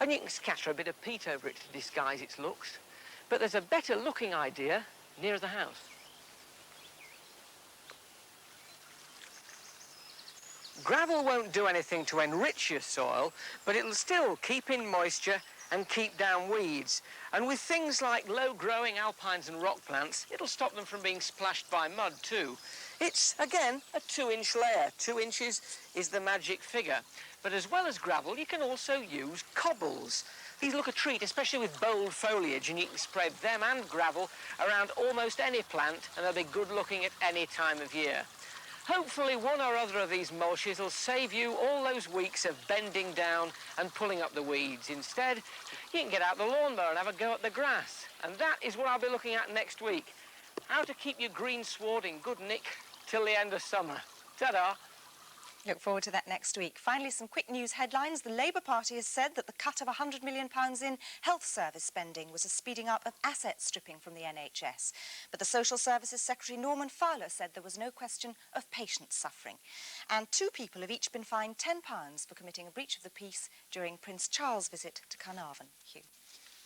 And you can scatter a bit of peat over it to disguise its looks. But there's a better looking idea near the house. Gravel won't do anything to enrich your soil, but it'll still keep in moisture and keep down weeds. And with things like low-growing alpines and rock plants, it'll stop them from being splashed by mud too. It's, again, a 2-inch layer. 2 inches is the magic figure. But as well as gravel, you can also use cobbles. These look a treat, especially with bold foliage, and you can spread them and gravel around almost any plant, and they'll be good looking at any time of year. Hopefully one or other of these mulches will save you all those weeks of bending down and pulling up the weeds. Instead, you can get out the lawnmower and have a go at the grass. And that is what I'll be looking at next week. How to keep your green sward in good nick till the end of summer. Ta-da! Look forward to that next week. Finally, some quick news headlines. The Labour Party has said that the cut of £100 million in health service spending was a speeding up of asset stripping from the NHS. But the Social Services Secretary Norman Fowler said there was no question of patient suffering. And 2 people have each been fined £10 for committing a breach of the peace during Prince Charles' visit to Carnarvon. Hugh.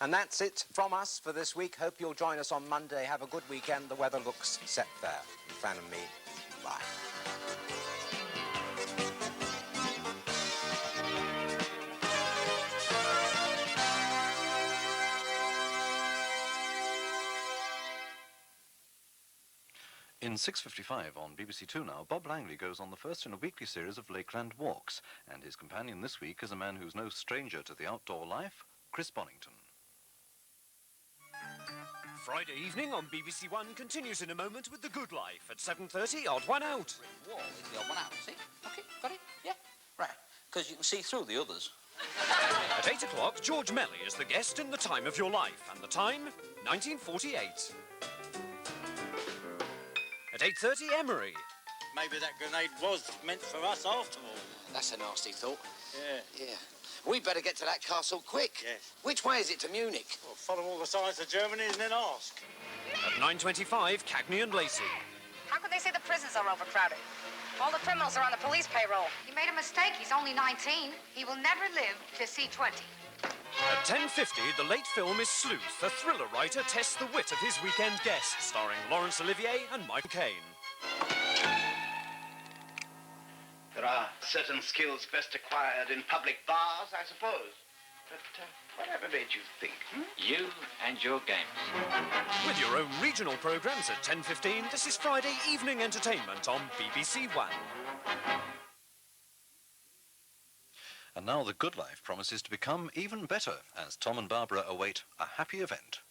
And that's it from us for this week. Hope you'll join us on Monday. Have a good weekend. The weather looks set fair. From Fran and me, bye. In 6:55 on BBC2 now, Bob Langley goes on the first in a weekly series of Lakeland walks, and his companion this week is a man who's no stranger to the outdoor life, Chris Bonington. Friday evening on BBC1 continues in a moment with The Good Life at 7:30, odd one out. Wall is the odd one out, see? OK, got it? Yeah, right. Because you can see through the others. At 8 o'clock, George Melly is the guest in The Time of Your Life, and the time, 1948. At 8:30, Emery. Maybe that grenade was meant for us after all. That's a nasty thought. Yeah. Yeah. We better get to that castle quick. Yes. Which way is it to Munich? Well, follow all the signs of Germany and then ask. At 9:25, Cagney and Lacey. How could they say the prisons are overcrowded? All the criminals are on the police payroll. He made a mistake. He's only 19. He will never live to see 20. At 10:50, the late film is Sleuth. A thriller writer tests the wit of his weekend guest, starring Laurence Olivier and Michael Caine. There are certain skills best acquired in public bars, I suppose. But whatever made you think? You and your game. With your own regional programmes at 10:15, this is Friday Evening Entertainment on BBC1. And now The Good Life promises to become even better as Tom and Barbara await a happy event.